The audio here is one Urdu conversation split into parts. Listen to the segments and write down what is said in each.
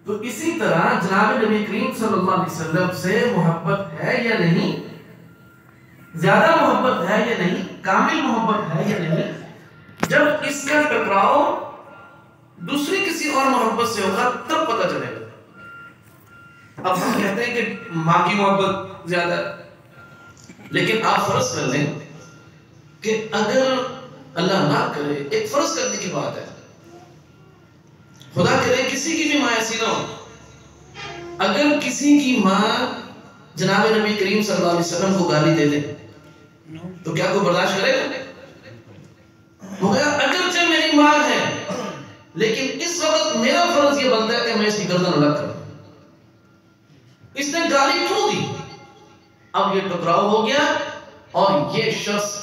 تو اسی طرح جناب نبی کریم صلی اللہ علیہ وسلم سے محبت ہے یا نہیں، زیادہ محبت ہے یا نہیں، کامل محبت ہے یا نہیں، جب اس کا ٹکراؤ دوسری کسی اور محبت سے ہوگا تب پتہ چلے گا۔ اب ہم کہتے ہیں کہ ماں کی محبت زیادہ ہے، لیکن آپ فرض کر لیں کہ اگر اللہ نہ کرے، ایک فرض کرنے کی بات ہے، خدا کرے کسی کی بھی ماں ایسی نہ ہو، اگر کسی کی ماں جناب نبی کریم صلی اللہ علیہ وسلم کو گالی دے دے تو کیا کوئی برداشت کرے گا؟ ہو گیا اگرچہ میری ماں ہے، لیکن اس وقت میرا فرض یہ بنتا ہے کہ میں اس کی گردن الگ کروں۔ اس نے گالی کیوں دی؟ اب یہ ٹکراؤ ہو گیا اور یہ شخص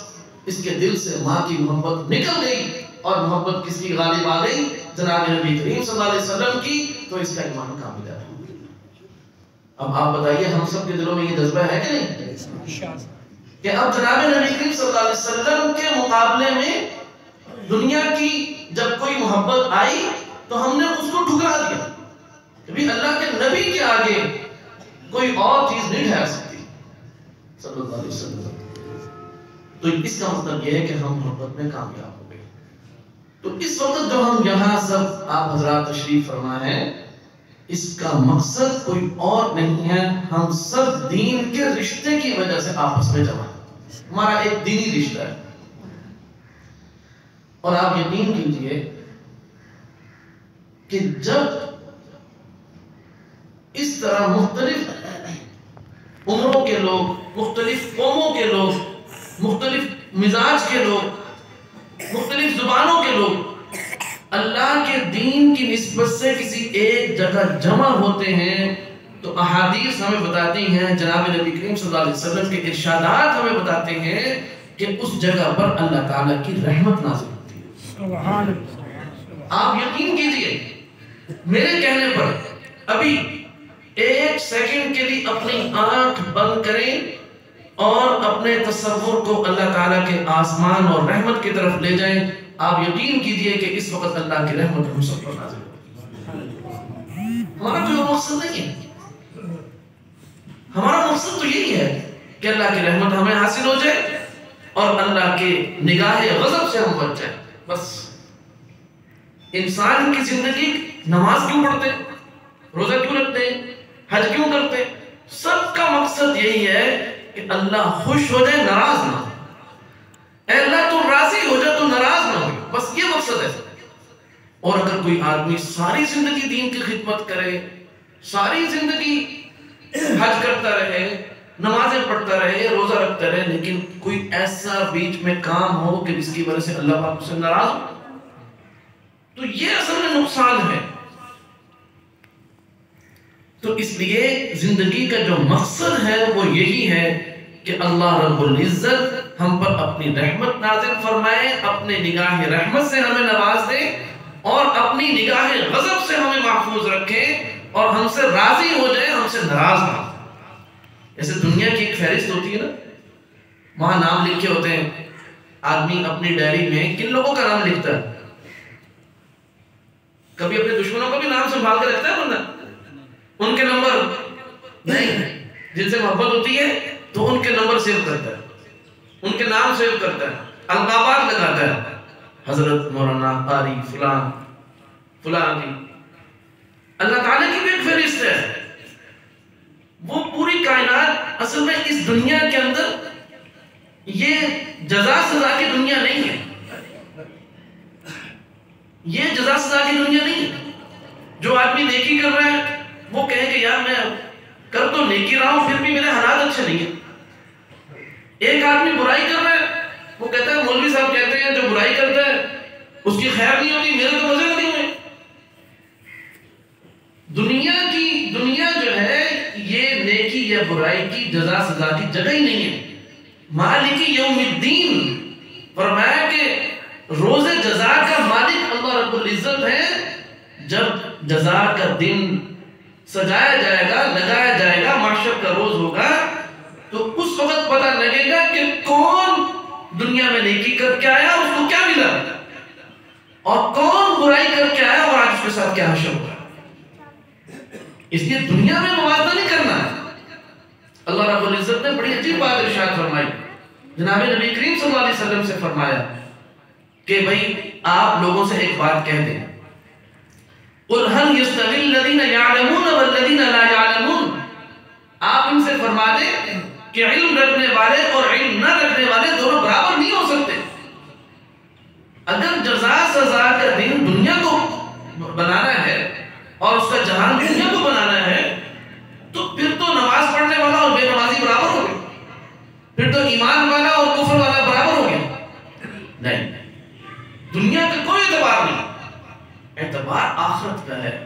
اس کے دل سے ماں کی محبت نکل گئی اور محبت کس کی غالب آ گئی؟ جناب نبی کریم صلی اللہ علیہ وسلم کی، تو اس کا ایمان کامل ہے۔ اب آپ بتائیے ہم سب کے دلوں میں یہ جذبہ ہے کہ نہیں کہ اب جناب نبی کریم صلی اللہ علیہ وسلم کے مقابلے میں دنیا کی جب کوئی محبت آئی تو ہم نے اس کو ٹھکرا دیا کہ بھی اللہ کے نبی کے آگے کوئی اور چیز نہیں ٹھہر سکتی صلی اللہ علیہ وسلم۔ تو اس کا مطلب یہ ہے کہ ہم محبت میں کامیاب ہو گئے۔ تو اس وقت جو ہم یہاں سب آپ حضرات تشریف فرما ہیں، اس کا مقصد کوئی اور نہیں ہے، ہم سب دین کے رشتے کی وجہ سے آپس میں جمع ہیں، ہمارا ایک دینی رشتہ ہے۔ اور آپ یقین کیجئے کہ جب اس طرح مختلف عمروں کے لوگ، مختلف قوموں کے لوگ، مختلف مزاج کے لوگ، مختلف زبانوں کے لوگ اللہ کے دین کی نسبت سے کسی ایک جگہ جمع ہوتے ہیں تو احادیث ہمیں بتاتی ہیں، جناب نبی کریم صلی اللہ علیہ وسلم کے ارشادات ہمیں بتاتے ہیں کہ اس جگہ پر اللہ تعالیٰ کی رحمت نازل ہوتی ہے۔ آپ یقین کیجئے میرے کہنے پر ابھی ایک سیکنڈ کے لیے اپنی آنکھ بند کریں اور اپنے تصور کو اللہ تعالیٰ کے آسمان اور رحمت کی طرف لے جائیں، آپ یقین کیجئے کہ اس وقت اللہ کی رحمت ہم سب پر نازل ہوگی۔ ہمارا کوئی مقصد نہیں ہے، ہمارا مقصد تو یہی ہے کہ اللہ کی رحمت ہمیں حاصل ہو جائے اور اللہ کے نگاہ غضب سے ہم بچ جائیں۔ بس انسان کی زندگی نماز کیوں پڑھتے ہیں، روزہ کیوں رکھتے ہیں، حج کیوں کرتے ہیں؟ سب کا مقصد یہی ہے کہ اللہ خوش ہو جائے، ناراض نہ ہو۔ اے اللہ تو راضی ہو جائے تو ناراض نہ ہو، بس یہ مقصد ہے۔ اور اگر کوئی آدمی ساری زندگی دین کی خدمت کرے، ساری زندگی حج کرتا رہے، نمازیں پڑھتا رہے، روزہ رکھتا رہے، لیکن کوئی ایسا بیچ میں کام ہو کہ جس کی وجہ سے اللہ پاک سے ناراض ہو، تو یہ اصل میں نقصان ہے۔ تو اس لیے زندگی کا جو مقصد ہے وہ یہی ہے کہ اللہ رب العزت ہم پر اپنی رحمت نازل فرمائے، اپنے نگاہ رحمت سے ہمیں نواز دے اور اپنی نگاہ غضب سے ہمیں محفوظ رکھے اور ہم سے راضی ہو جائے، ہم سے ناراض نہ ہو۔ جیسے دنیا کی ایک فہرست ہوتی ہے نا، وہاں نام لکھے ہوتے ہیں، آدمی اپنی ڈائری میں کن لوگوں کا نام لکھتا ہے؟ کبھی اپنے دشمنوں کا بھی نام سنبھال کے رکھتا ہے بندہ؟ ان کے نمبر نہیں، جن سے محبت ہوتی ہے تو ان کے نمبر سیو کرتا ہے، ان کے نام سیو کرتا ہے، القابات لگاتا ہے، حضرت مولانا قاری فلان فلان جی۔ اللہ تعالیٰ کی بھی ایک فہرست ہے، وہ پوری کائنات اصل میں اس دنیا کے اندر یہ جزا سزا کی دنیا نہیں ہے، یہ جزا سزا کی دنیا نہیں ہے۔ جو آدمی نیکی کر رہا ہے وہ کہے کہ یار میں کر تو نیکی رہا ہوں پھر بھی میرے حالات اچھے نہیں ہیں۔ ایک آدمی برائی کر رہا ہے، وہ کہتا ہے مولوی صاحب کہتے ہیں جو برائی کرتا ہے اس کی خیر نہیں ہوتی، میرے تو مزے نہیں ہوئے۔ دنیا جو ہے یہ نیکی یا برائی کی جزا سزا کی جگہ ہی نہیں ہے۔ مالک یوم الدین فرمایا کہ روز جزا کا مالک اللہ رب العزت ہے۔ جب جزا کا دن سجایا جائے گا، لگایا جائے گا، محشر کا روز ہوگا، تو اس وقت پتہ لگے گا کہ کون دنیا میں نیکی کر کے آیا اس کو کیا ملا اور کون برائی کر کے آیا اور آج اس کے ساتھ کیا حشر ہوا۔ اس لیے دنیا میں موازنہ نہیں کرنا. اللہ رب العزت نے بڑی عجیب بات ارشاد فرمائی. جناب نبی کریم صلی اللہ علیہ وسلم سے فرمایا کہ بھئی آپ لوگوں سے ایک بات کہہ دیں. قُلْ هَلْ يَسْتَوِي الَّذِينَ يَعْلَمُونَ وَالَّذِينَ لَا يَعْلَمُونَ. آپ ان سے فرما دیں کہ علم رکھنے والے اور علم نہ رکھنے والے دونوں برابر نہیں ہو سکتے. اگر جزا سزا کا دن دنیا کو بنانا ہے اور اس کا جہان دنیا کو بنانا ہے تو پھر تو نماز پڑھنے والا اور بے نمازی برابر ہو گئے. پھر تو ایمان والا اور کفر والا برابر ہو گیا. نہیں, دنیا کا کوئی اعتبار نہیں, اعتبار آخرت کا ہے.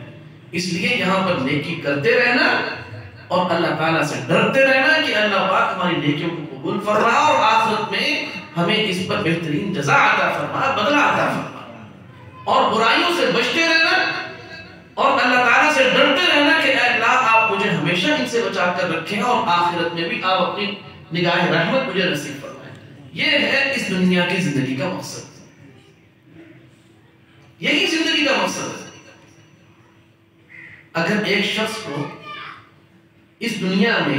اس لیے یہاں پر نیکی کرتے رہنا اور اللہ تعالیٰ سے ڈرتے رہنا کہ اللہ پاک ہماری نیکیوں کو قبول فرما اور آخرت میں ہمیں اس پر بہترین جزا عطا فرما, بدلہ عطا فرما. اور برائیوں سے بچتے رہنا اور اللہ تعالیٰ سے ڈرتے رہنا کہ اے اللہ آپ مجھے ہمیشہ ان سے بچا کر رکھیں اور آخرت میں بھی آپ اپنی نگاہ رحمت مجھے نصیب فرمائیں. یہ ہے اس دنیا کی زندگی کا مقصد. یہی زندگی کا مقصد ہے. اگر ایک شخص کو اس دنیا میں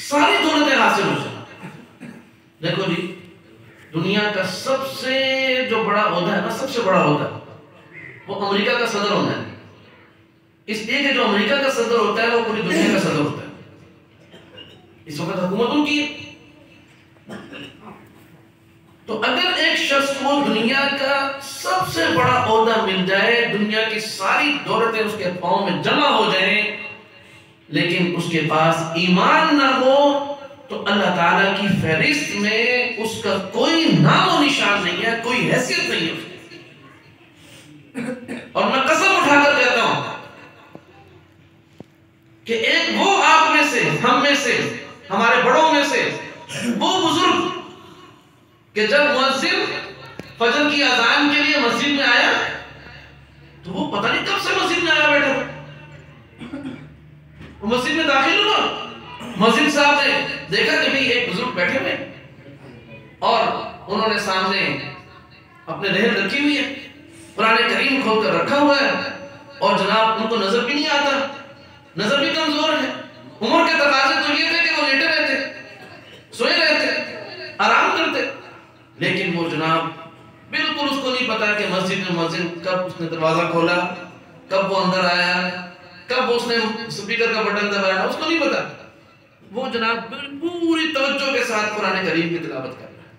ساری دولتیں حاصل ہو جائیں, دیکھو جی دنیا کا سب سے جو بڑا عہدہ ہے نا, سب سے بڑا عہدہ وہ امریکہ کا صدر ہونا ہے. اس لیے کہ جو امریکہ کا صدر ہوتا ہے وہ پوری دنیا کا صدر ہوتا ہے. اس وقت حکومت ان کی ہے. تو اگر ایک شخص کو دنیا کا سب سے بڑا عہدہ مل جائے, دنیا کی ساری دولتیں اس کے پاؤں میں جمع ہو جائیں, لیکن اس کے پاس ایمان نہ ہو تو اللہ تعالیٰ کی فہرست میں اس کا کوئی نام و نشان نہیں ہے, کوئی حیثیت نہیں ہے. اور میں قسم اٹھا کر کہتا ہوں کہ ایک وہ آپ میں سے, ہم میں سے, ہمارے بڑوں میں سے وہ بزرگ کہ جب مؤذن فجر کی اذان کے لیے مسجد میں آیا تو وہ پتہ نہیں کب سے مسجد میں آیا بیٹھا تھا. وہ مسجد میں داخل ہوا, مؤذن صاحب نے دیکھا کہ بھی ایک بزرگ بیٹھے ہوئے اور انہوں نے سامنے اپنے رہن رکھی ہوئی ہے, قرآن کریم کھول کر رکھا ہوا ہے اور جناب ان کو نظر بھی نہیں آتا, نظر بھی کمزور ہے. عمر کے تقاضے تو یہ تھے کہ وہ لیٹے رہتے, سوئے رہتے, آرام کرتے, لیکن وہ جناب بالکل اس کو نہیں پتا کہ مسجد میں مؤذن کب اس نے دروازہ کھولا, کب وہ اندر آیا, کب اس نے سپیکر کا بٹن دبایا, اس کو نہیں پتا. وہ جناب پوری توجہ کے ساتھ قرآن کریم کی تلاوت کر رہا ہے.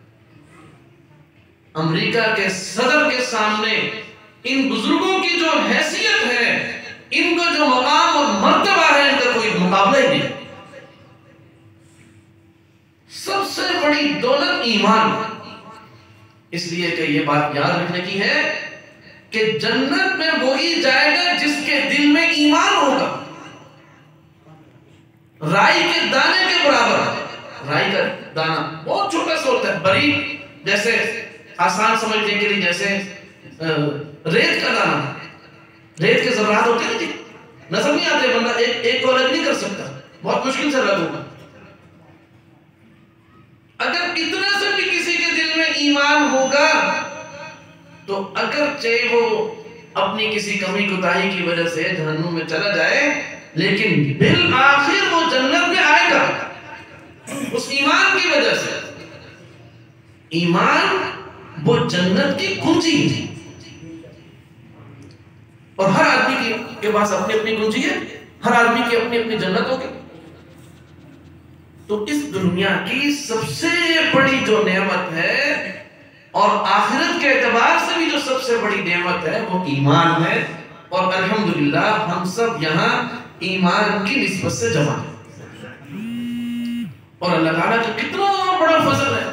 امریکہ کے صدر کے سامنے ان بزرگوں کی جو حیثیت ہے, ان کو جو مقام اور مرتبہ ہے, ان کا کوئی مقابلہ ہی نہیں. سب سے بڑی دولت ایمان. اس لیے کہ یہ بات یاد رکھنے کی ہے کہ جنت میں وہی جائے گا جس کے دل میں ایمان ہوگا. رائی کے دانے کے برابر. رائی کا دانہ بہت چھوٹا سا ہوتا ہے, باریک, جیسے آسان سمجھنے کے لیے جیسے ریت کا دانہ, ریت کے ذرات ہوتے ہیں جی, نظر نہیں آتے, بندہ ایک کو الگ نہیں کر سکتا, بہت مشکل سے الگ ہوگا. اگر اتنا سے بھی کسی کے دل میں ایمان ہوگا تو اگرچہ وہ اپنی کسی کمی کوتاہی کی وجہ سے جہنم میں چلا جائے, لیکن بالآخر وہ جنت میں آئے گا اس ایمان کی وجہ سے. ایمان وہ جنت کی کنجی ہے اور ہر آدمی کے پاس اپنی اپنی کنجی ہے, ہر آدمی کی اپنی اپنی جنت ہوگی. تو اس دنیا کی سب سے بڑی جو نعمت ہے اور آخرت کے اعتبار سے بھی جو سب سے بڑی نعمت ہے وہ ایمان ہے. اور الحمدللہ ہم سب یہاں ایمان کی نسبت سے جمع ہیں. اور اللہ تعالیٰ کا کتنا بڑا فضل ہے,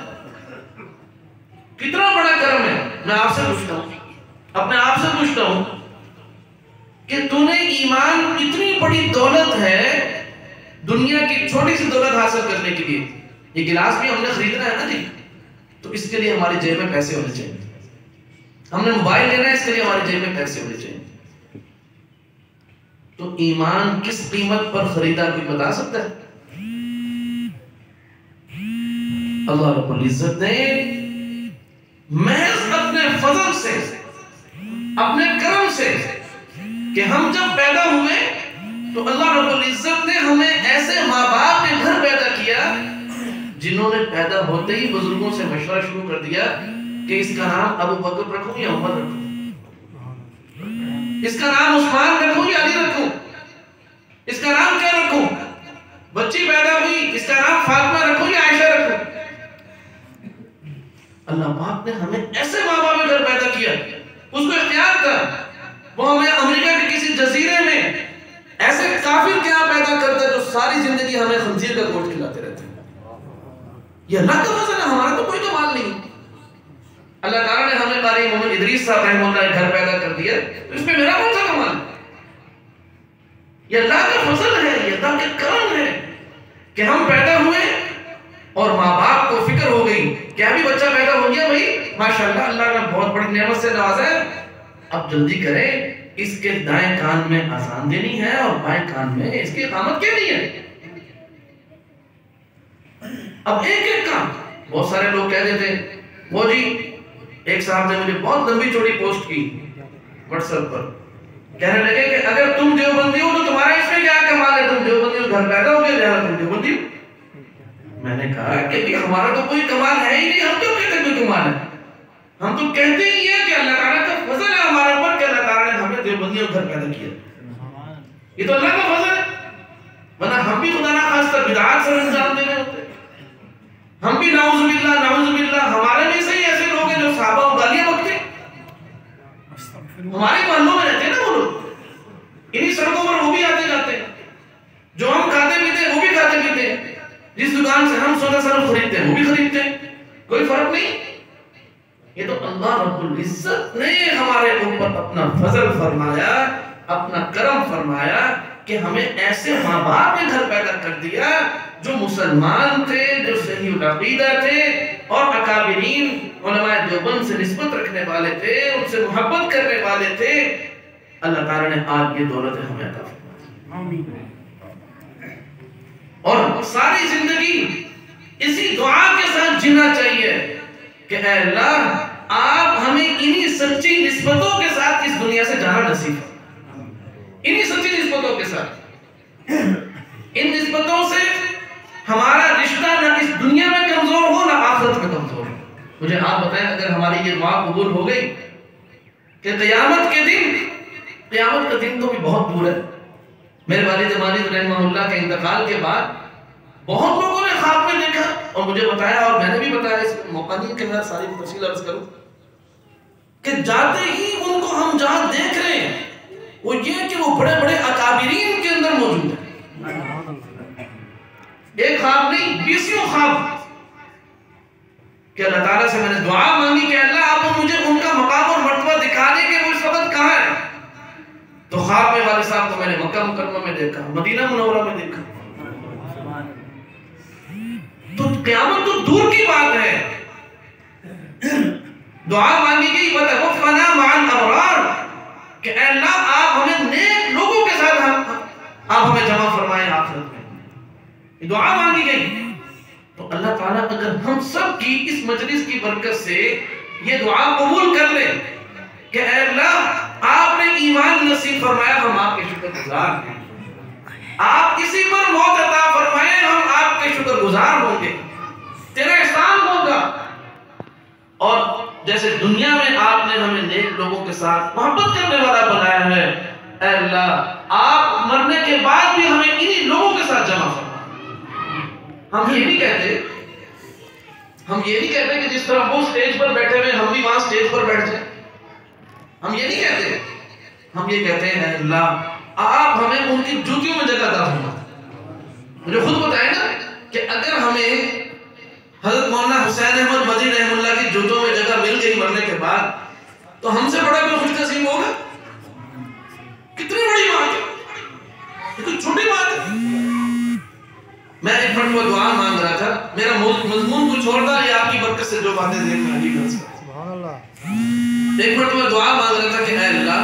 کتنا بڑا کرم ہے. میں آپ سے پوچھتا ہوں, اپنے آپ سے پوچھتا ہوں کہ تو نے ایمان اتنی بڑی دولت ہے دنیا کی چھوٹی سی دولت حاصل کرنے کے لیے. یہ گلاس بھی ہم نے خریدنا ہے نا جی, تو اس کے لیے ہماری جیب میں پیسے ہونے چاہیے. ہم نے موبائل لینا ہے, اس کے لیے ہماری جیب میں پیسے ہونے چاہیے. تو ایمان کس قیمت پر خریدا کوئی بتا سکتا ہے؟ اللہ رب العزت نے محض اپنے فضل سے, اپنے کرم سے, کہ ہم جب پیدا ہوئے تو اللہ ہمیں ایسے ماں باپ کے گھر پیدا کیا جنہوں نے پیدا ہوتے ہی بزرگوں سے مشورہ شروع کر دیا کہ اس کا نام ابو بکر رکھوں یا عمر رکھوں، اس کا نام عثمان رکھوں یا علی رکھوں، اس کا نام کیا رکھوں؟ بچی پیدا ہوئی، اس کا نام فاطمہ رکھوں یا عائشہ رکھوں؟ اللہ پاک نے ہمیں ایسے ماں باپ کے گھر پیدا کیا، اس کو اختیار تھا، وہ ہمیں امریکہ کے کسی جزیرے میں ایسے کافر کیا پیدا کرتا ہے جو ساری زندگی ہمیں خنزیر کا گوشت کھلاتے رہتے ہیں۔ یہ اللہ کا فضل ہے، ہمارا تو کوئی کمال نہیں۔ اللہ تعالیٰ نے ہمیں قاری محمد ادریس صاحب رحمہ اللہ گھر پیدا کر دیا، تو اس میں میرا کون سا کمال ہے؟ یہ اللہ کا فضل ہے، یہ اللہ کا کرم ہے کہ ہم پیدا ہوئے اور ماں باپ کو فکر ہو گئی کہ ابھی بچہ پیدا ہو گیا، بھائی ماشاءاللہ اللہ نے بہت بڑی نعمت سے نوازا ہے، اب جلدی کریں، اس کے دائیں کان میں اذان دینی ہے اور بائیں کان میں اس کی اقامت کرنی ہے۔ اب ایک ایک کام، بہت سارے لوگ کہہ دیتے وہ جی، ایک صاحب نے مجھے بہت لمبی چوڑی پوسٹ کی واٹس ایپ پر، کہنے لگے کہ اگر تم دیوبندی ہو تو تمہارا اس میں کیا کمال ہے، تم دیوبندی ہو، گھر پیدا ہو گیا لہٰذا تم دیوبندی ہو۔ میں نے کہا کہ ہمارا تو کوئی کمال ہے ہی نہیں، ہم کیوں کہتے ہیں کوئی کمال ہے؟ ہم تو کہتے ہی ہیں کہ اللہ تعالیٰ کا فضل ہے ہمارے اوپر کہ اللہ تعالیٰ نے ہمیں دیوبندیوں گھر پیدا کیا، یہ تو اللہ کا فضل ہے، ورنہ ہم بھی خدا نہ خواستہ بدعات سے انجام دینے ہوتے، ہم بھی نعوذ باللہ ہمارے میں سے ہی ایسے لوگ ہیں جو صحابہ کو گالیاں بکتے، ہمارے محلوں میں رہتے ہیں نا وہ لوگ، انہی سڑکوں پر وہ بھی آتے جاتے ہیں، جو ہم کھاتے پیتے ہیں وہ بھی کھاتے پیتے ہیں، جس دکان سے ہم سونا سر خریدتے ہیں وہ بھی خریدتے ہیں، کوئی فرق نہیں۔ یہ تو اللہ رب العزت نے ہمارے اوپر اپنا فضل فرمایا، اپنا کرم فرمایا کہ ہمیں ایسے ماں باپ کے گھر پیدا کر دیا جو مسلمان تھے، جو صحیح العقیدہ تھے اور اکابرین علماء دیوبند سے نسبت رکھنے والے تھے، ان سے محبت کرنے والے تھے۔ اللہ تعالیٰ نے آج یہ دولت ہمیں عطا فرمائی، اور ساری زندگی اسی دعا کے ساتھ جینا چاہیے کہ اے اللہ آپ ہمیں انہی سچی نسبتوں کے ساتھ اس دنیا سے جانا نصیب ہے، انہی سچی نسبتوں کے ساتھ، ان نسبتوں سے ہمارا رشتہ نہ اس دنیا میں کمزور ہو نہ آخرت میں کمزور ہو۔ مجھے آپ بتائیں اگر ہماری یہ دعا قبول ہو گئی کہ قیامت کے دن، قیامت کا دن تو بھی بہت دور ہے، میرے والد ماجد رحمہ اللہ کے انتقال کے بعد بہت لوگوں نے خواب میں دیکھا اور مجھے بتایا، اور میں نے بھی بتایا، اس موقع نہیں کہ میں ساری تفصیل عرض کروں، کہ جاتے ہی ان کو ہم جہاں دیکھ رہے ہیں وہ یہ کہ وہ بڑے بڑے اکابرین کے اندر موجود ہیں، ایک خواب نہیں 20 خواب، کہ اللہ تعالیٰ سے میں نے دعا مانگی کہ اللہ آپ مجھے ان کا مقام اور مرتبہ دکھا دیں کہ وہ اس وقت کہاں ہے، تو خواب میں والد صاحب کو میں نے مکہ مکرمہ میں دیکھا، مدینہ منورہ میں دیکھا، تو قیامت تو دور کی بات ہے۔ دعا مانگی گئی وَتَوَفَّنَا مَعَ الْأَبْرَارِ کہ اے اللہ آپ ہمیں نیک لوگوں کے ساتھ آپ ہمیں جمع فرمائیں آخرت میں، یہ دعا مانگی گئی۔ تو اللہ تعالیٰ اگر ہم سب کی اس مجلس کی برکت سے یہ دعا قبول کر لیں کہ اے اللہ آپ نے ایمان نصیب فرمایا، ہم آپ کے شکر گزار ہیں، آپ کسی پر موت عطا فرمائیں، ہم آپ کے شکر گزار ہوں گے، تیرا احسان ہوگا۔ اور جیسے دنیا میں آپ نے ہمیں نیک لوگوں کے ساتھ محبت کرنے والا بنایا ہے، اے اللہ آپ مرنے کے بعد بھی ہمیں انہی لوگوں کے ساتھ جمع فرما۔ ہم یہ نہیں کہتے کہ جس طرح وہ سٹیج پر بیٹھے ہوئے ہم بھی وہاں سٹیج پر بیٹھ جائیں، ہم یہ نہیں کہتے، ہم یہ کہتے ہیں اے اللہ آپ ہمیں ان کی جوتیوں میں جگہ عطا فرما۔ مجھے خود بتائیں نا کہ اگر ہمیں حضرت مولانا حسین احمد مدنی رحمہ اللہ کی جوتوں میں جگہ مل گئی مرنے کے بعد، تو ہم سے بڑا کوئی خوش نصیب ہوگا؟ کتنی بڑی بات ہے، یہ کوئی چھوٹی بات ہے۔ میں ایک مرتبہ دعا مانگ رہا تھا، میرا مضمون کچھ اور تھا، یہ آپ کی برکت سے جو باتیں ذہن میں آئی سبحان اللہ۔ ایک مرتبہ دعا مانگ رہا تھا کہ اے اللہ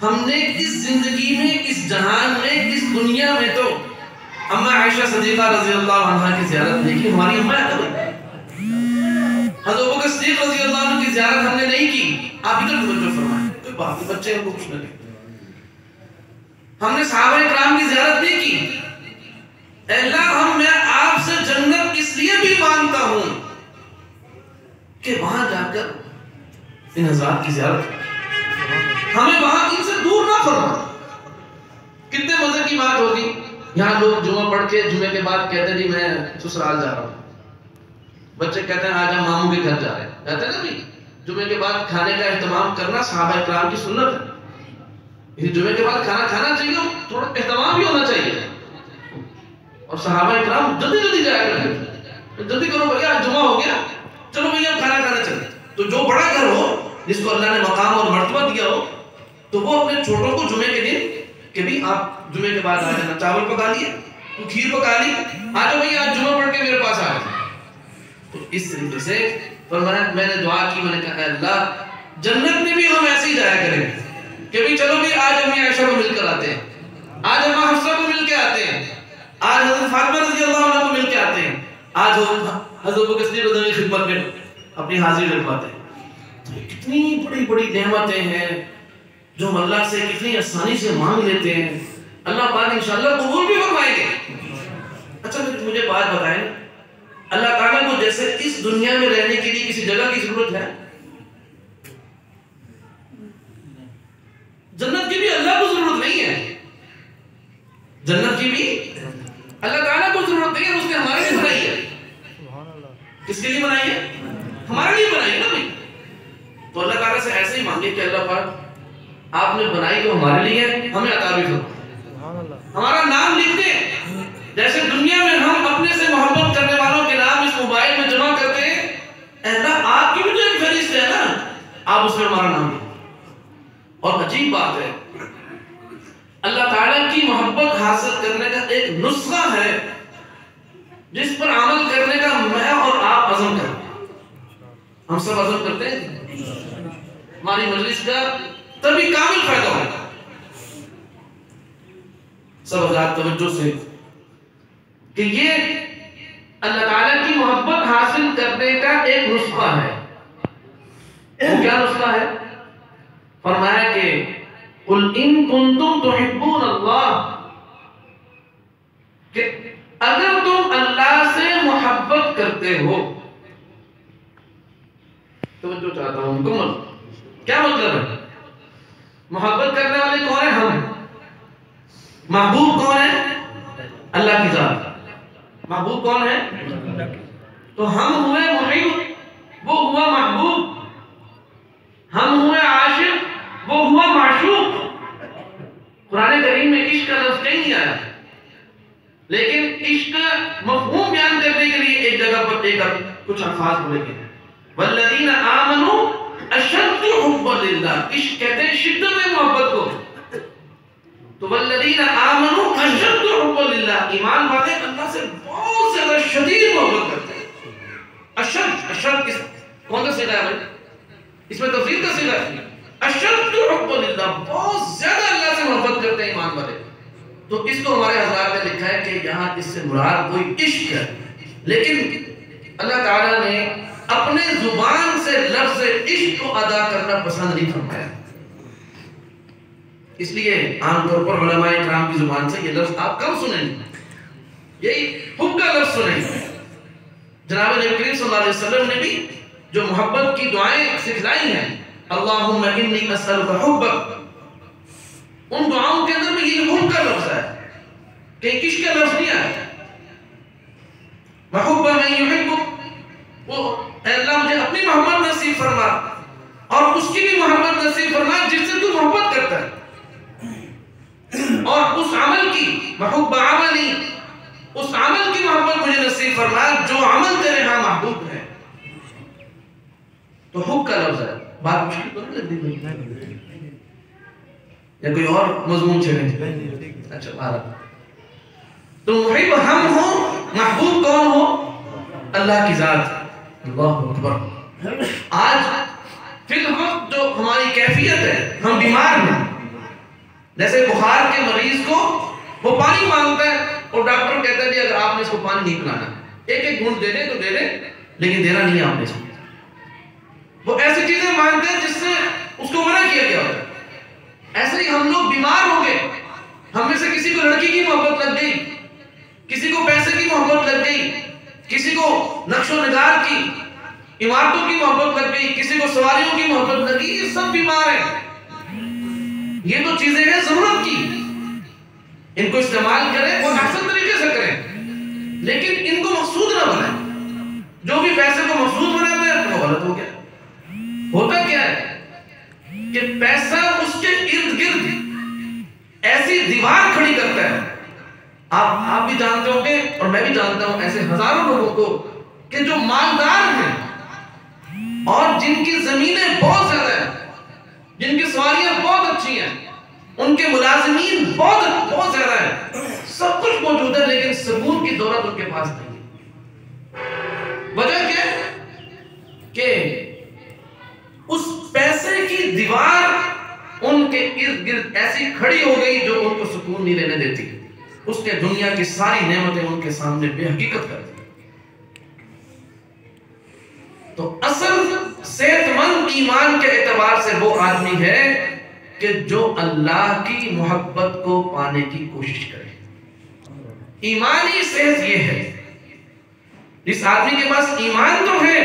ہم نے اس زندگی میں، اس جہان میں، اس دنیا میں تو اماں عائشہ صدیقہ رضی اللہ عنہ کی زیارت نہیں کی، ہماری اماں ہے، حضرت ابوبکر صدیق رضی اللہ عنہ کی زیارت ہم نے نہیں کی، آپ ادھر توجہ فرمائیں، کوئی بات نہیں، بچے ان کو کچھ نہ کہ ہم نے صحابہ کرام کی زیارت نہیں کی، اے اللہ میں آپ سے جنت اس لیے بھی مانگتا ہوں کہ وہاں جا کر ان حضرات کی زیارت ہمیں وہاں ان سے دور نہ فرما. کتنے مزے کی بات ہوگی. یہاں لوگ جمعہ پڑھ کے جمعے کے بعد کہتے ہیں جی میں سسرال جا رہا ہوں. بچے کہتے ہیں آج ہم ماموں کے گھر جا رہے ہیں. کہتے ہیں نا بھی جمعے کے بعد کھانے کا اہتمام کرنا صحابہ اکرام کی سنت ہے. جمعے کے بعد کھانا کھانا چاہیے, تھوڑا اہتمام بھی ہونا چاہیے. اور صحابہ اکرام جلدی جلدی جایا کرتے تھے. جلدی کرو بھیا جمعہ ہو گیا, چلو بھیا کھانا کھانا چلے. تو جو بڑا گھر ہو جس کو اللہ نے مقام اور مرتبہ دیا ہو تو وہ اپنے چھوٹوں کو جمعے کے دن کہ بھی آپ جمعے کے بعد آ جانا, چاول پکا لیے, تو کھیر پکا لی, آ جاؤ بھائی آج جمعہ پڑھ کے میرے پاس آ جائے. تو اس طریقے سے فرمایا, میں نے دعا کی, میں نے کہا اللہ جنت میں بھی ہم ایسے ہی جایا کریں کہ بھی چلو بھی آج امی عائشہ کو مل کر آتے ہیں, آج اماں حفصہ کو مل کے آتے ہیں, آج حضرت فاطمہ رضی اللہ عنہ کو مل کے آتے ہیں, آج حضرت ابوبکر صدیق رضی اللہ عنہ کی خدمت میں اپنی حاضری لگواتے ہیں. تو یہ کتنی بڑی بڑی نعمتیں ہیں جو ہم اللہ سے کتنی آسانی سے مانگ لیتے ہیں. اللہ پاک انشاءاللہ قبول بھی فرمائیں گے. اچھا مجھے بات بتائیں, اللہ تعالیٰ کو جیسے اس دنیا میں رہنے کے لیے کسی جگہ کی ضرورت ہے, جنت کی بھی اللہ کو ضرورت نہیں ہے. جنت کی بھی اللہ تعالیٰ کو ضرورت نہیں ہے, اس نے ہمارے لیے بنائی ہے. کس کے لیے بنائی ہے؟ ہمارے لیے بنائی ہے نا بھائی. تو اللہ تعالیٰ سے ایسے ہی مانگے کہ اللہ پاک آپ نے بنائی تو ہمارے لیے ہمیں عطا بھی فرمائے. ہمارا نام لکھ دیں, جیسے دنیا میں ہم اپنے سے محبت کرنے والوں کے نام اس موبائل میں جمع کرتے ہیں, اللہ آپ کی بھی تو ایک فہرست ہے نا, آپ اس میں ہمارا نام لکھ. اور عجیب بات ہے, اللہ تعالیٰ کی محبت حاصل کرنے کا ایک نسخہ ہے جس پر عمل کرنے کا میں اور آپ عزم کرتے ہیں. ہم سب عزم کرتے ہیں, ہماری مجلس کا تبھی کامل فائدہ ہوگا. سب حضرات توجہ سے کہ یہ اللہ تعالیٰ کی محبت حاصل کرنے کا ایک نسخہ ہے. وہ کیا نسخہ ہے؟ فرمایا کہ قل ان کنتم تحبون اللہ, کہ اگر تم اللہ سے محبت کرتے ہو. توجہ چاہتا ہوں مکمل, کیا مطلب ہے؟ محبت کرنے والے کون ہیں؟ ہم ہیں. محبوب کون ہے؟ اللہ کی ذات. محبوب کون ہے؟ تو ہم ہوئے محب, وہ ہوا محبوب. ہم ہوئے عاشق, وہ ہوا معشوق. قرآن کریم میں عشق کا لفظ کہیں نہیں آیا, لیکن عشق کا مفہوم بیان کرنے کے لیے ایک جگہ پر ایک کچھ الفاظ بولے گئے, والذین آمنوا اشد حبا للہ. عشق کہتے ہیں شدت محبت کو. تو والذین آمنوا اشد حبا للہ, ایمان والے اللہ سے بہت زیادہ شدید محبت کرتے ہیں. اشد, اشد کون سا صیغہ ہے بھائی؟ اس میں تفصیل کا صیغہ ہے. اشد حبا للہ, بہت زیادہ اللہ سے محبت کرتے ہیں ایمان والے. تو اس کو ہمارے حضرات نے لکھا ہے کہ یہاں اس سے مراد کوئی عشق ہے, لیکن اللہ تعالیٰ نے اپنے زبان سے لفظ عشق کو ادا کرنا پسند نہیں فرمایا. اس لیے عام طور پر علماء کرام کی زبان سے یہ لفظ آپ کم سنیں گے, یہی حب کا لفظ سنیں گے. جناب نبی کریم صلی اللہ علیہ وسلم نے بھی جو محبت کی دعائیں سکھلائی ہیں, اللہم انی اسألک حبک, ان دعاؤں کے اندر میں یہ حب کا لفظ ہے, کہ عشق کا لفظ نہیں آیا. محب من یحبک, وہ اے اللہ مجھے اپنی محبت نصیب فرما, اور اس کی بھی محبت نصیب فرما جس سے تو محبت کرتا ہے, اور اس عمل کی محب عملی, اس عمل کی محبت مجھے نصیب فرما جو عمل تیرے ہاں محبوب ہے. تو حب کا لفظ ہے. بات مشکل تو نہیں لگتی یا کوئی اور مضمون چھڑیں؟ اچھا بارہ. تو محب ہم ہو, محبوب کون ہو؟ اللہ کی ذات. اللہ اکبر. آج فی الوقت جو ہماری کیفیت ہے, ہم بیمار ہیں. جیسے بخار کے مریض کو وہ پانی مانگتا ہے اور ڈاکٹر کہتا ہے اگر آپ نے اس کو پانی نہیں پلانا, ایک ایک گھونٹ دے دیں تو دے دیں, لیکن دینا نہیں ہے آپ نے اس کو. وہ ایسی چیزیں مانگتے ہیں جس سے اس کو منع کیا گیا ہوتا ہے. ایسے ہی ہم لوگ بیمار ہو گئے. ہم میں سے کسی کو لڑکی کی محبت لگ گئی کسی کو پیسے کی محبت لگ گئی، کسی کو نقش و نگار کی عمارتوں کی محبت لگ گئی، کسی کو سواریوں کی محبت لگ گئی، یہ سب بیمار ہیں۔ یہ تو چیزیں ہیں ضرورت کی، ان کو استعمال کریں اور احسن طریقے سے کریں، لیکن ان کو مقصود نہ بنائیں۔ جو بھی پیسے کو مقصود بناتے ہیں تو وہ غلط ہو گیا۔ ہوتا کیا ہے کہ پیسہ اس کے ارد گرد ایسی دیوار کھڑی کرتا ہے۔ آپ بھی جانتے ہوں گے اور میں بھی جانتا ہوں ایسے ہزاروں لوگوں کو کہ جو مالدار ہیں اور جن کی زمینیں بہت زیادہ ہیں، جن کی سواریاں بہت اچھی ہیں، ان کے ملازمین بہت زیادہ ہیں، سب کچھ موجود ہے، لیکن سکون کی دولت ان کے پاس نہیں ہے۔ وجہ کیا ہے کہ اس پیسے کی دیوار ان کے ارد گرد ایسی کھڑی ہو گئی جو ان کو سکون نہیں لینے دیتی۔ اس نے دنیا کی ساری نعمتیں ان کے سامنے بے حقیقت کر دی۔ تو اصل صحت مند ایمان کے اعتبار سے وہ آدمی ہے کہ جو اللہ کی محبت کو پانے کی کوشش کرے۔ ایمانی صحت یہ ہے، جس آدمی کے پاس ایمان تو ہے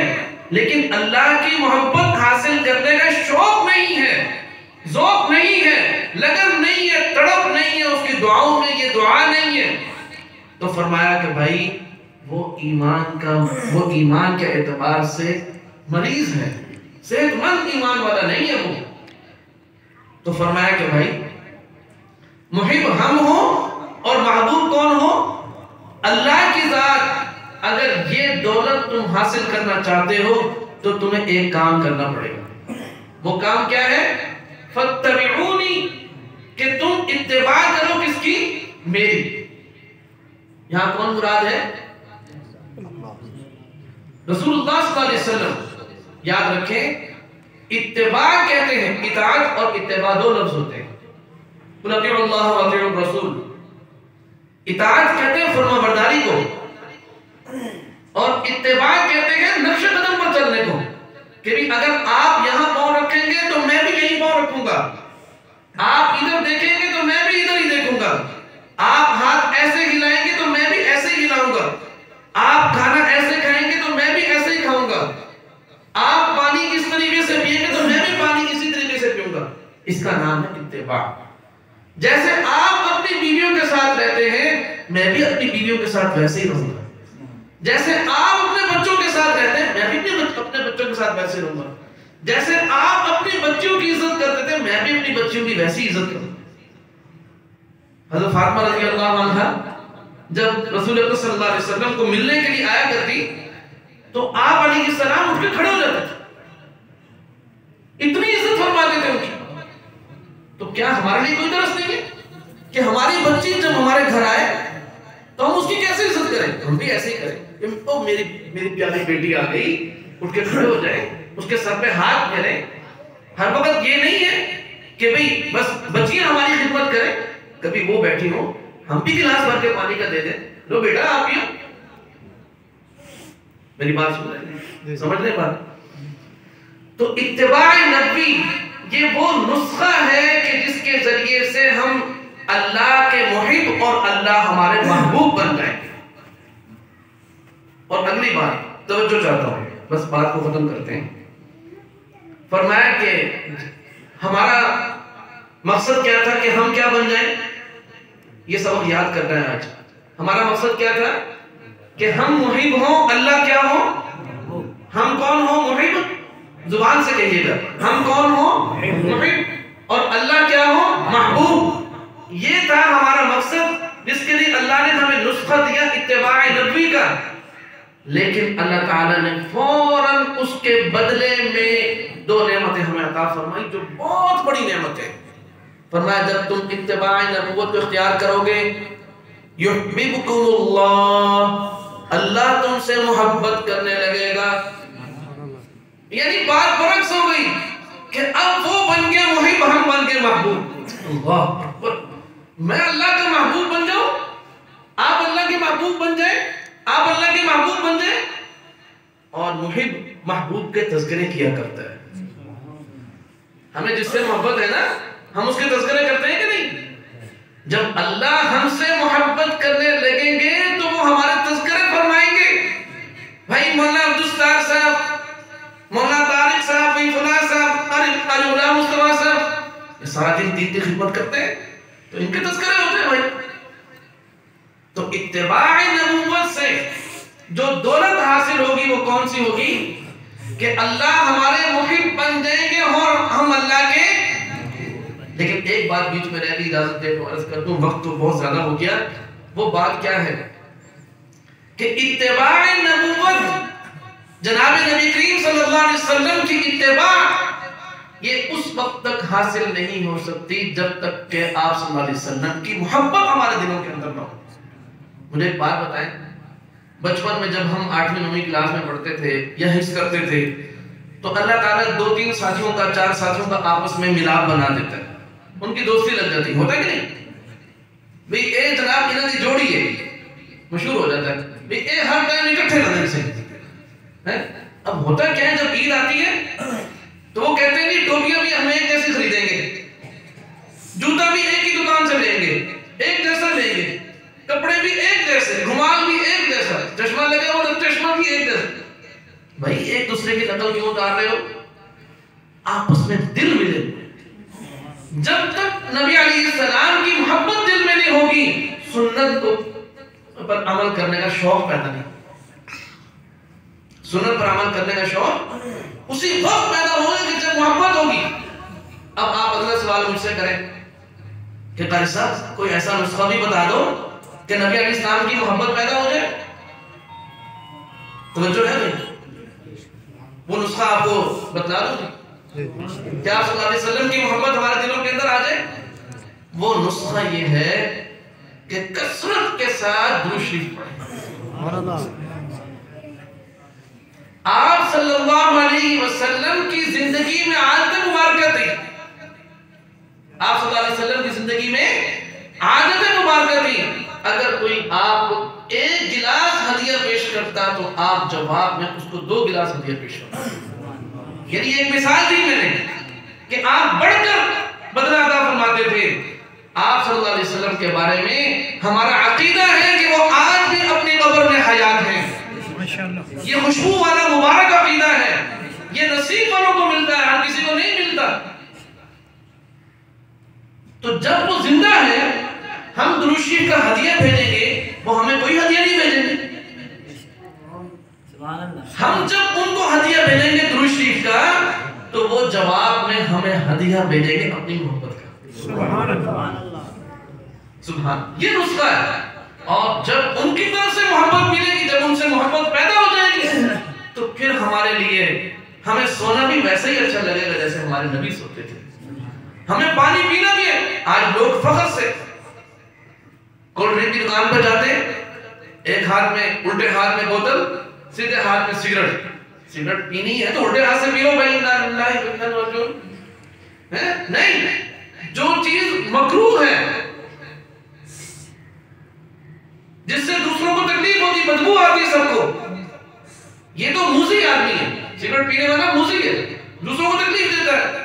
لیکن اللہ کی محبت حاصل کرنے کا شوق نہیں ہے، ذوق نہیں ہے، لگن نہیں ہے، تڑپ نہیں ہے، اس کی دعاؤں میں یہ دعا نہیں ہے، تو فرمایا کہ بھائی وہ ایمان کے اعتبار سے مریض ہے، صحت مند ایمان والا نہیں ہے وہ۔ تو فرمایا کہ بھائی محب ہم ہو اور محبوب کون ہو؟ اللہ کی ذات۔ اگر یہ دولت تم حاصل کرنا چاہتے ہو تو تمہیں ایک کام کرنا پڑے گا۔ وہ کام کیا ہے؟ فَاتَّبِعُونِی، کہ تم اتباع کرو کس کی؟ میری۔ یہاں کون مراد ہے؟ رسول اللہ صلی اللہ علیہ وسلم۔ یاد رکھیں اتباع کہتے ہیں، اطاعت اور اتباع دو لفظ ہوتے ہیں۔ قُلْ اطیعوا اللَّهَ وَاطِیعُوا الرَّسُولَ، اطاعت کہتے ہیں فرما برداری کو، اور اتباع کہتے ہیں نقش قدم پر چلنے کو، کہ بھی اگر آپ یہاں پاؤں رکھیں گے تو میں بھی یہیں پاؤں رکھوں گا، آپ ادھر دیکھیں گے تو میں بھی ادھر ہی دیکھوں گا، آپ ہاتھ ایسے ہلائیں گے تو میں بھی ایسے ہی ہلاؤں گا، آپ کھانا ایسے کھائیں گے تو میں بھی ایسے ہی کھاؤں گا، آپ پانی کس طریقے سے پیئیں گے تو میں بھی پانی اسی طریقے سے پیوں گا۔ اس کا نام ہے اتباع۔ جیسے آپ اپنی بیویوں کے ساتھ رہتے ہیں میں بھی اپنی بیویوں کے ساتھ ویسے ہی رہوں گا، جیسے آپ اپنے بچوں کے ساتھ رہتے ہیں میں بھی اپنے بچوں کے ساتھ ویسے رہوں گا، جیسے آپ اپنی بچیوں کی عزت کرتے تھے میں بھی اپنی بچیوں کی ویسی عزت کروں گا۔ حضرت فاطمہ رضی اللہ عنہا جب رسول اللہ صلی اللہ علیہ وسلم کو ملنے کے لیے آیا کرتی تو آپ علیہ السلام اٹھ کے کھڑے ہو جاتے تھے، اتنی عزت فرماتے تھے ان کی۔ تو کیا ہمارے لیے کوئی درس نہیں ہے کہ ہماری بچی جب ہمارے گھر آئے تو ہم اس کی کیسے عزت کریں؟ ہم بھی ایسے ہی کریں کہ او میری پیاری بیٹی آ گئی، اٹھ کے کھڑے ہو جائیں، اس کے سر پہ ہاتھ پھیریں۔ ہر وقت یہ نہیں ہے کہ بھئی بس بچیاں ہماری خدمت کریں، کبھی وہ بیٹھی ہو ہم بھی گلاس بھر کے پانی کا دے دیں، لو بیٹا آپ پیو۔ میری بات سن رہے ہیں؟ سمجھ رہے بات؟ تو اتباع نبی یہ وہ نسخہ ہے کہ جس کے ذریعے سے ہم اللہ کے محب اور اللہ ہمارے محبوب بن جائیں گے۔ اور اگلی بات توجہ چاہتا ہوں، بس بات کو ختم کرتے ہیں۔ فرمایا کہ ہمارا مقصد کیا تھا کہ ہم کیا بن جائیں، یہ سبق یاد کرنا ہے آج۔ ہمارا مقصد کیا تھا کہ ہم محب ہوں، اللہ کیا ہو؟ ہم کون ہو؟ محب۔ زبان سے کہیے گا ہم کون ہو؟ محب، اور اللہ کیا ہو؟ محبوب۔ یہ تھا ہمارا مقصد جس کے لیے اللہ نے ہمیں نسخہ دیا اتباع نبوی کا، لیکن اللہ تعالیٰ نے فوراً اس کے بدلے میں دو نعمتیں ہمیں عطا فرمائی جو بہت بڑی نعمتیں۔ فرمایا جب تم اتباع نبوت کو اختیار کرو گے یحببکم اللہ، اللہ تم سے محبت کرنے لگے گا۔ یعنی بات برعکس ہو گئی کہ اب وہ بن گیا محب، ہم بن گئے محبوب۔ اللہ اکبر، میں اللہ کا محبوب بن جاؤں، آپ اللہ کے محبوب بن جائیں، آپ اللہ کے محبوب بن جائیں۔ اور محب محبوب کے تذکرے کیا کرتا ہے، ہمیں جس سے محبت ہے نا ہم اس کے تذکرے کرتے ہیں کہ نہیں؟ جب اللہ ہم سے محبت کرنے لگیں گے تو دین کی خدمت کرتے ہیں تو ان کے تذکرے ہوتے ہیں بھائی. تو اتباع نبوت سے جو دولت حاصل ہوگی وہ کون سی ہوگی کہ اللہ ہمارے محب بن جائیں گے اور ہم اللہ کے. لیکن ایک بات بیچ میں رہ گئی, اجازت دے تو عرض کر دوں, وقت تو بہت زیادہ ہو گیا. وہ بات کیا ہے کہ اتباع نبوت, جناب نبی کریم صلی اللہ علیہ وسلم کی اتباع, یہ اس وقت تک حاصل نہیں ہو سکتی جب تک کہ آپ صلی اللہ علیہ وسلم کی محبت ہمارے دلوں کے اندر نہ ہو. مجھے ایک بات بتائیں, بچپن میں جب ہم 8ویں 9ویں کلاس میں پڑھتے تھے یا حفظ کرتے تھے تو اللہ تعالیٰ 2-3 ساتھیوں کا 4 ساتھیوں کا آپس میں ملاپ بنا دیتا ہے, ان کی دوستی لگ جاتی. ہوتا کہ نہیں بھئی اے جناب انہاں دی جوڑی ہے, مشہور ہو جاتا ہے بھئی اے ہر ٹائم اکٹھے رہنے سے. اب ہوتا کیا ہے, جب عید آتی ہے تو وہ کہتے ہیں کہ ٹوپیاں بھی ہمیں ایک جیسی خریدیں گے, جوتا بھی ایک ہی دکان سے لیں گے, ایک جیسا لیں گے, کپڑے بھی ایک جیسے, رومال بھی ایک جیسا, چشمہ لگے ہو تو چشمہ بھی ایک جیسا. بھائی ایک دوسرے کی نقل کیوں اتار رہے ہو؟ آپس میں دل ملے. جب تک نبی علیہ السلام کی محبت دل میں نہیں ہوگی, سنت کو پر عمل کرنے کا شوق پیدا نہیں. سنت پر عمل کرنے کا شوق اسی وقت پیدا ہوگا کہ جب محبت ہوگی. اب آپ اگلا سوال مجھ سے کریں کہ قاری صاحب کوئی ایسا نسخہ بھی بتا دو کہ نبی علیہ السلام کی محبت پیدا ہو جائے. توجہ ہے بھائی, وہ نسخہ آپ کو بتلا دو کیا آپ صلی اللہ علیہ وسلم کی محبت ہمارے دلوں کے اندر آ جائے. وہ نسخہ یہ ہے کہ کثرت کے ساتھ درود شریف پڑھیں. آپ صلی اللہ علیہ وسلم کی زندگی میں عادت مبارکہ تھی, آپ صلی اللہ علیہ وسلم کی زندگی میں عادت مبارکہ تھی. اگر کوئی آپ کو 1 گلاس ہدیہ پیش کرتا تو آپ جواب میں اس کو 2 گلاس ہدیہ پیش کرتا. یعنی ایک مثال دی میں نے کہ آپ بڑھ کر بدلہ عطا فرماتے تھے. آپ صلی اللہ علیہ وسلم کے بارے میں ہمارا عقیدہ ہے کہ وہ آج بھی اپنی قبر میں حیات ہیں. یہ خوشبو والا مبارک عقیدہ ہے, یہ نصیب والوں کو ملتا ہے, ہر کسی کو نہیں ملتا. تو جب وہ زندہ ہے ہم درود شریف کا ہدیہ بھیجیں گے, وہ ہمیں کوئی ہدیہ نہیں بھیجیں گے. ہم جب ان کو ہدیہ بھیجیں گے درود شریف کا تو وہ جواب میں ہمیں ہدیہ بھیجیں گے اپنی محبت کا. سبحان اللہ, سبحان. یہ نسخہ ہے. اور جب ان کی طرف سے محبت ملے گی, جب ان سے محبت پیدا ہو جائے گی تو پھر ہمارے لیے ہمیں سونا بھی ویسے ہی اچھا لگے گا جیسے ہمارے نبی سوتے تھے. ہمیں پانی پینا بھی ہے. آج لوگ فخر سے کولڈ ڈرنک کی دکان پر جاتے ہیں, ایک ہاتھ میں الٹے ہاتھ میں بوتل, سیدھے ہاتھ میں سگریٹ. سگریٹ پینی ہے تو الٹے ہاتھ سے پیو بھائی. نہیں, جو چیز مکروہ ہے جس سے دوسروں کو تکلیف ہوتی, بدبو آتی سب کو, یہ تو موزی آدمی ہے. سگریٹ پینے والا موزی ہے, دوسروں کو تکلیف دیتا ہے,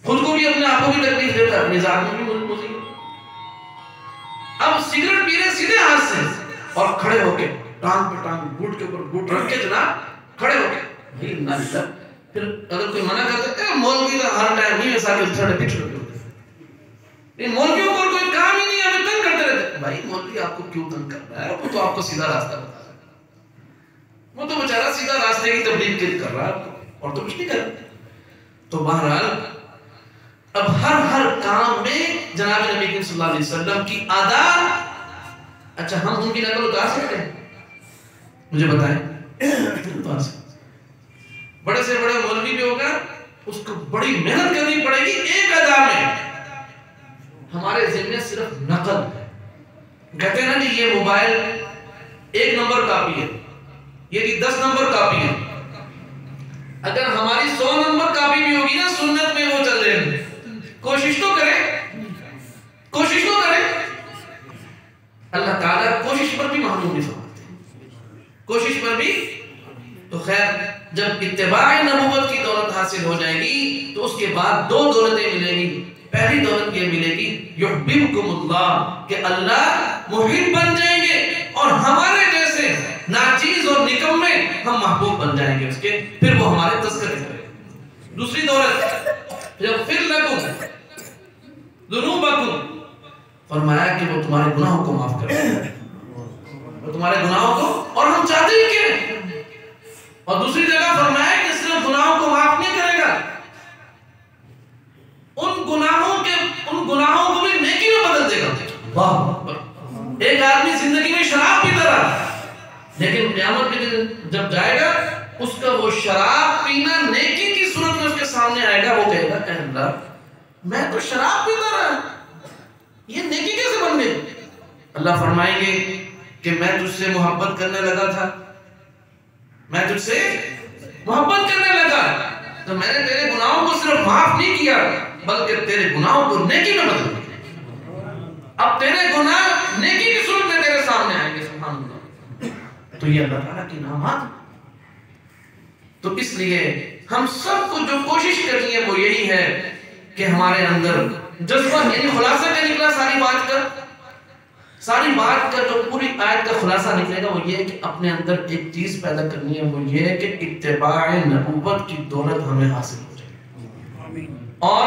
خود کو بھی اپنے آپ کو بھی تکلیف دیتا ہے, اپنی ذات میں بھی موزی ہے. اب سگریٹ پی رہے سیدھے ہاتھ سے اور کھڑے ہو کے ٹانگ پہ ٹانگ, بوٹ کے اوپر بوٹ رکھ کے جناب کھڑے ہو کے, پھر اگر کوئی منع کرتا ہے مولوی تو ہر ٹائم ہی ویسا کہ چھڑے پیچھے ہوتے ہیں, مولویوں کو کوئی کام ہی نہیں ہے, ہمیں تنگ کرتے رہتے. بھائی مولوی آپ کو کیوں تنگ کرتا ہے؟ وہ تو آپ کو سیدھا راستہ بتا رہا ہے, وہ تو بیچارہ سیدھا راستے کی تبلیغ کر رہا ہے اور تو کچھ نہیں کر رہا. تو بہرحال اب ہر کام میں جناب نبی کریم صلی اللہ علیہ وسلم کی عادات. اچھا ہم ان کی نقل اتار سکتے ہیں؟ مجھے بتائیں. اتار سکتے. بڑے سے بڑے مولوی بھی ہوگا, اس کو بڑی محنت کرنی پڑے گی ایک ادا میں. ہمارے ذمہ صرف نقل ہے. کہتے ہیں نا کہ یہ موبائل 1 نمبر کاپی ہے, یہ 10 نمبر کاپی ہے. اگر ہماری 100 نمبر کاپی بھی ہوگی نا سنت میں وہ چل رہے ہیں. کوشش تو کریں, کوشش تو کریں. اللہ تعالیٰ کوشش پر بھی معمول نہیں فرماتے, کوشش پر بھی. تو خیر جب اتباع نبوت کی دولت حاصل ہو جائے گی تو اس کے بعد 2 دولتیں ملیں گی. پہلی دولت یہ ملے گی یحببکم اللہ, کہ اللہ محب بن جائیں گے اور ہمارے جیسے ناچیز اور نکمے ہم محبوب بن جائیں گے اس کے, پھر وہ ہمارے تذکرے کریں. دوسری دولت یغفر لکم ذنوبکم، فرمایا کہ وہ تمہارے گناہوں کو معاف کرے گا، وہ تمہارے گناہوں کو، اور ہم چاہتے ہیں کہ، اور دوسری جگہ فرمایا کہ صرف گناہوں کو معاف نہیں کرے گا، ان گناہوں کو بھی نیکی میں بدل دے گا۔ واہ، ایک آدمی زندگی میں شراب پیتا رہا، لیکن قیامت کے دن جب جائے گا اس کا وہ شراب پینا نیکی کی صورت میں اس کے سامنے آئے گا، وہ کہے گا اے اللہ میں تو شراب پیتا رہا، یہ نیکی کیسے بن گئی؟ اللہ فرمائیں گے کہ میں تجھ سے محبت کرنے لگا تھا، میں تجھ سے محبت کرنے لگا تو میں نے تیرے گناہوں کو صرف معاف نہیں کیا بلکہ تیرے گناہوں کو نیکی میں بدل دیا، اب تیرے گناہ نیکی کی صورت میں تیرے سامنے آئیں گے۔ سبحان اللہ، تو یہ اللہ تعالیٰ کی انعامات۔ تو اس لیے ہم سب کو جو کوشش کرنی ہے وہ یہی ہے کہ ہمارے اندر جذبہ، یعنی خلاصہ کیا نکلا ساری بات کا جو پوری آیت کا خلاصہ نکلے گا وہ یہ ہے کہ اپنے اندر ایک چیز پیدا کرنی ہے، وہ یہ ہے کہ اتباع نبوت کی دولت ہمیں حاصل ہو جائے، اور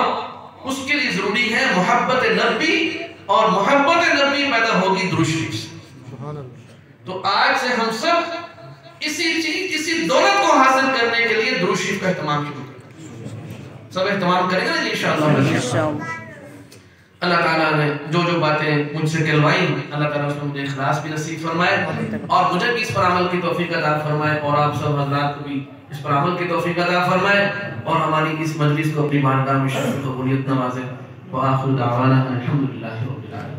اس کے لیے ضروری ہے محبت نبی، اور محبت نبی پیدا ہوگی درود شریف سے۔ تو آج سے ہم سب اسی دولت کو حاصل کرنے کے لیے درود شریف کا اہتمام شروع کریں، سب اہتمام کریں گے انشاءاللہ۔ اللہ تعالیٰ نے جو باتیں مجھ سے کہلوائیں، اللہ تعالیٰ اس میں مجھے اخلاص بھی نصیب فرمائے، اور مجھے بھی اس پر عمل کی توفیق عطا فرمائے، اور آپ سب حضرات کو بھی اس پر عمل کی توفیق عطا فرمائے، اور ہماری اس مجلس کو اپنی بارگاہ میں شرف و قبولیت نوازے۔ وآخر دعوانا الحمدللہ رب العالمین۔